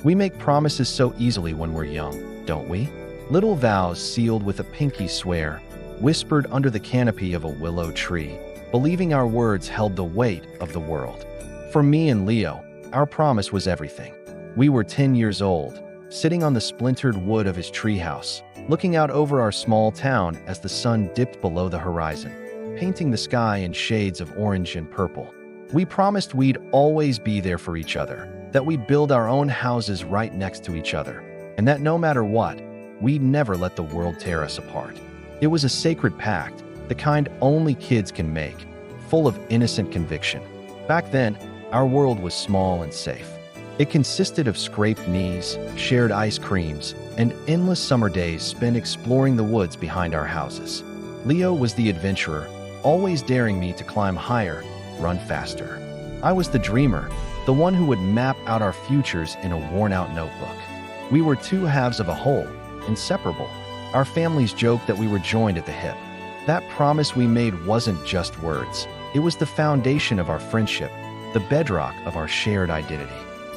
We make promises so easily when we're young, don't we? Little vows sealed with a pinky swear, whispered under the canopy of a willow tree, believing our words held the weight of the world. For me and Leo, our promise was everything. We were 10 years old, sitting on the splintered wood of his treehouse, looking out over our small town as the sun dipped below the horizon, painting the sky in shades of orange and purple. We promised we'd always be there for each other, that we'd build our own houses right next to each other, and that no matter what, we'd never let the world tear us apart. It was a sacred pact, the kind only kids can make, full of innocent conviction. Back then, our world was small and safe. It consisted of scraped knees, shared ice creams, and endless summer days spent exploring the woods behind our houses. Leo was the adventurer, always daring me to climb higher, run faster. I was the dreamer, the one who would map out our futures in a worn-out notebook. We were two halves of a whole, inseparable. Our families joked that we were joined at the hip. That promise we made wasn't just words. It was the foundation of our friendship, the bedrock of our shared identity.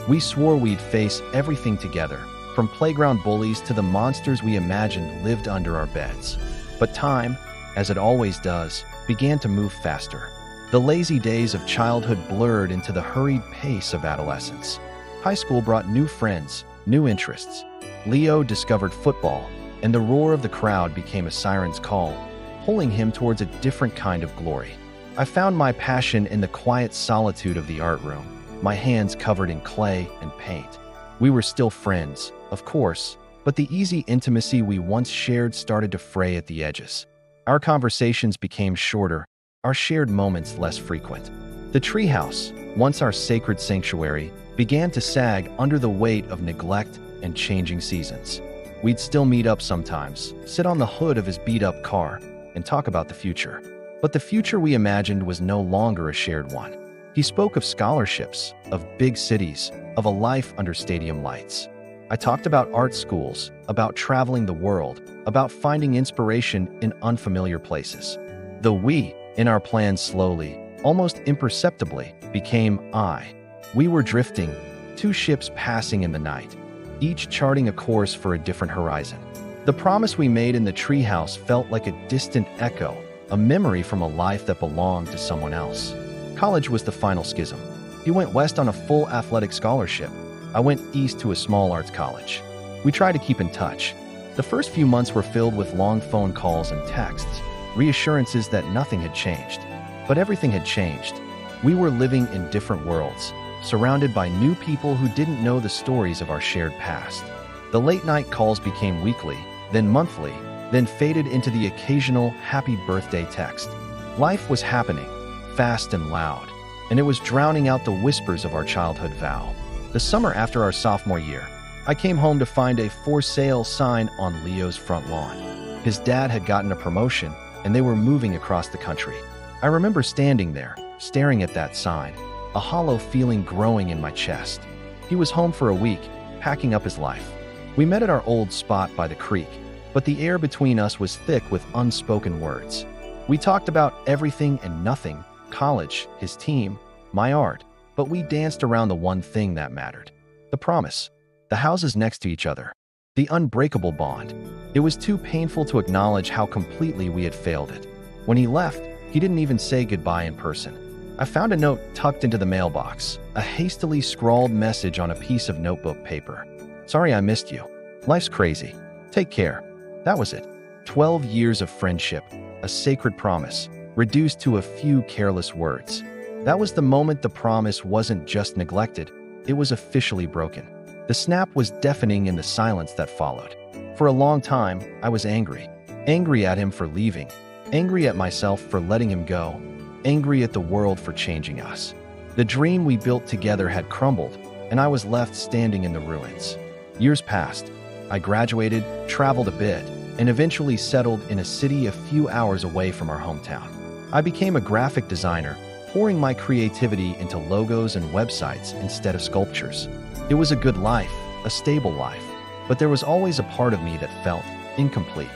We swore we'd face everything together, from playground bullies to the monsters we imagined lived under our beds. But time, as it always does, began to move faster. The lazy days of childhood blurred into the hurried pace of adolescence. High school brought new friends, new interests. Leo discovered football, and the roar of the crowd became a siren's call, pulling him towards a different kind of glory. I found my passion in the quiet solitude of the art room, my hands covered in clay and paint. We were still friends, of course, but the easy intimacy we once shared started to fray at the edges. Our conversations became shorter, our shared moments less frequent. The treehouse, once our sacred sanctuary, began to sag under the weight of neglect and changing seasons. We'd still meet up sometimes, sit on the hood of his beat-up car, and talk about the future. But the future we imagined was no longer a shared one. He spoke of scholarships, of big cities, of a life under stadium lights. I talked about art schools, about traveling the world, about finding inspiration in unfamiliar places. The we, in our plans slowly, almost imperceptibly, became I. We were drifting, two ships passing in the night, each charting a course for a different horizon. The promise we made in the treehouse felt like a distant echo, a memory from a life that belonged to someone else. College was the final schism. He went west on a full athletic scholarship. I went east to a small arts college. We tried to keep in touch. The first few months were filled with long phone calls and texts, reassurances that nothing had changed. But everything had changed. We were living in different worlds, surrounded by new people who didn't know the stories of our shared past. The late-night calls became weekly, then monthly, then faded into the occasional happy birthday text. Life was happening, fast and loud, and it was drowning out the whispers of our childhood vow. The summer after our sophomore year, I came home to find a for sale sign on Leo's front lawn. His dad had gotten a promotion, and they were moving across the country. I remember standing there, staring at that sign, a hollow feeling growing in my chest. He was home for a week, packing up his life. We met at our old spot by the creek, but the air between us was thick with unspoken words. We talked about everything and nothing, college, his team, my art, but we danced around the one thing that mattered. The promise. The houses next to each other. The unbreakable bond. It was too painful to acknowledge how completely we had failed it. When he left, he didn't even say goodbye in person. I found a note tucked into the mailbox, a hastily scrawled message on a piece of notebook paper. Sorry I missed you. Life's crazy. Take care. That was it. 12 years of friendship, a sacred promise, reduced to a few careless words. That was the moment the promise wasn't just neglected, it was officially broken. The snap was deafening in the silence that followed. For a long time, I was angry. Angry at him for leaving. Angry at myself for letting him go. Angry at the world for changing us. The dream we built together had crumbled, and I was left standing in the ruins. Years passed. I graduated, traveled a bit, and eventually settled in a city a few hours away from our hometown. I became a graphic designer, pouring my creativity into logos and websites instead of sculptures. It was a good life, a stable life, but there was always a part of me that felt incomplete.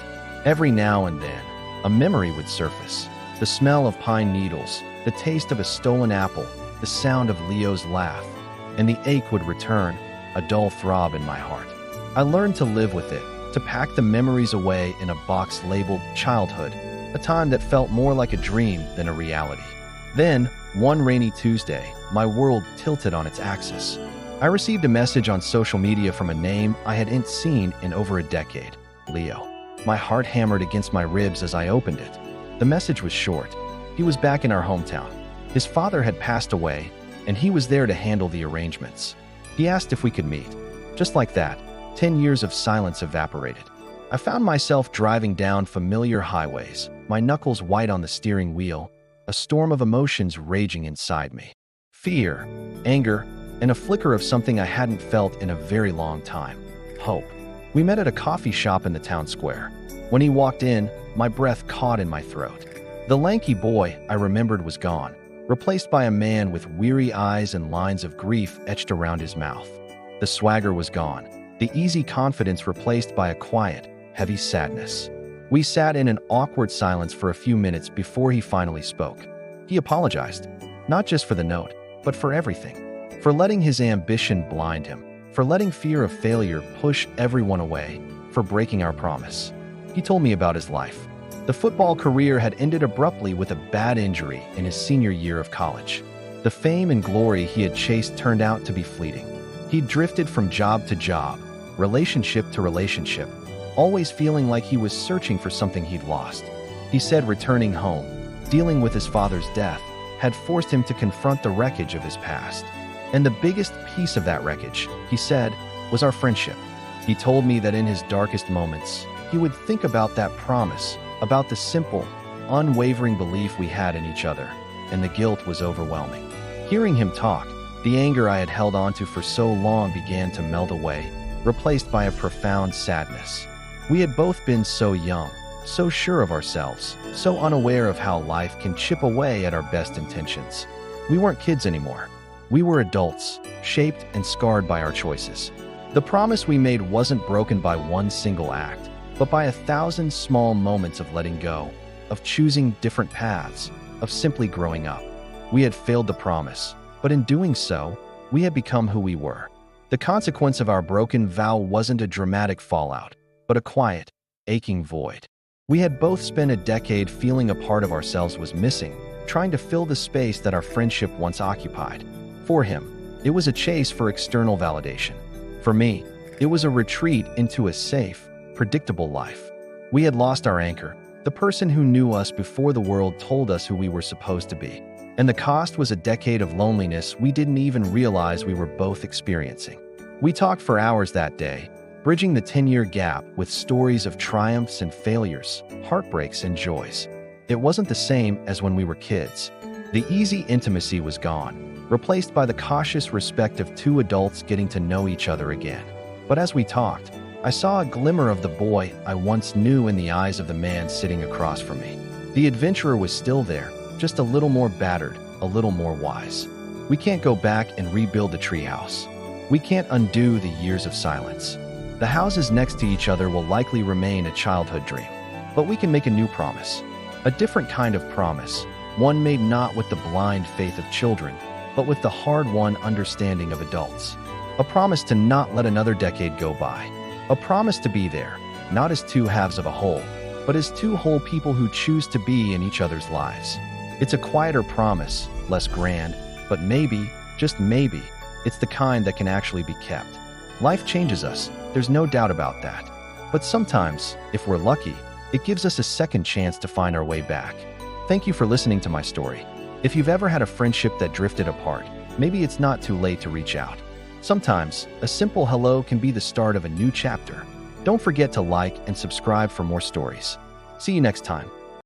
Every now and then, a memory would surface. The smell of pine needles, the taste of a stolen apple, the sound of Leo's laugh, and the ache would return, a dull throb in my heart. I learned to live with it, to pack the memories away in a box labeled childhood, a time that felt more like a dream than a reality. Then, one rainy Tuesday, my world tilted on its axis. I received a message on social media from a name I hadn't seen in over a decade, Leo. My heart hammered against my ribs as I opened it. The message was short. He was back in our hometown. His father had passed away, and he was there to handle the arrangements. He asked if we could meet. Just like that, 10 years of silence evaporated. I found myself driving down familiar highways, my knuckles white on the steering wheel, a storm of emotions raging inside me. Fear, anger, and a flicker of something I hadn't felt in a very long time. Hope. We met at a coffee shop in the town square. When he walked in, my breath caught in my throat. The lanky boy I remembered was gone, replaced by a man with weary eyes and lines of grief etched around his mouth. The swagger was gone, the easy confidence replaced by a quiet, heavy sadness. We sat in an awkward silence for a few minutes before he finally spoke. He apologized, not just for the note, but for everything. For letting his ambition blind him, for letting fear of failure push everyone away, for breaking our promise. He told me about his life. The football career had ended abruptly with a bad injury in his senior year of college. The fame and glory he had chased turned out to be fleeting. He'd drifted from job to job, relationship to relationship, always feeling like he was searching for something he'd lost. He said returning home, dealing with his father's death, had forced him to confront the wreckage of his past. And the biggest piece of that wreckage, he said, was our friendship. He told me that in his darkest moments, he would think about that promise, about the simple, unwavering belief we had in each other, and the guilt was overwhelming. Hearing him talk, the anger I had held onto for so long began to melt away, replaced by a profound sadness. We had both been so young, so sure of ourselves, so unaware of how life can chip away at our best intentions. We weren't kids anymore. We were adults, shaped and scarred by our choices. The promise we made wasn't broken by one single act, but by 1,000 small moments of letting go, of choosing different paths, of simply growing up. We had failed the promise, but in doing so, we had become who we were. The consequence of our broken vow wasn't a dramatic fallout, but a quiet, aching void. We had both spent a decade feeling a part of ourselves was missing, trying to fill the space that our friendship once occupied. For him, it was a chase for external validation. For me, it was a retreat into a safe, predictable life. We had lost our anchor, the person who knew us before the world told us who we were supposed to be. And the cost was a decade of loneliness we didn't even realize we were both experiencing. We talked for hours that day, bridging the 10-year gap with stories of triumphs and failures, heartbreaks and joys. It wasn't the same as when we were kids. The easy intimacy was gone, replaced by the cautious respect of two adults getting to know each other again. But as we talked, I saw a glimmer of the boy I once knew in the eyes of the man sitting across from me. The adventurer was still there, just a little more battered, a little more wise. We can't go back and rebuild the treehouse. We can't undo the years of silence. The houses next to each other will likely remain a childhood dream. But we can make a new promise. A different kind of promise, one made not with the blind faith of children, but with the hard-won understanding of adults. A promise to not let another decade go by. A promise to be there, not as two halves of a whole, but as two whole people who choose to be in each other's lives. It's a quieter promise, less grand, but maybe, just maybe, it's the kind that can actually be kept. Life changes us, there's no doubt about that. But sometimes, if we're lucky, it gives us a second chance to find our way back. Thank you for listening to my story. If you've ever had a friendship that drifted apart, maybe it's not too late to reach out. Sometimes, a simple hello can be the start of a new chapter. Don't forget to like and subscribe for more stories. See you next time.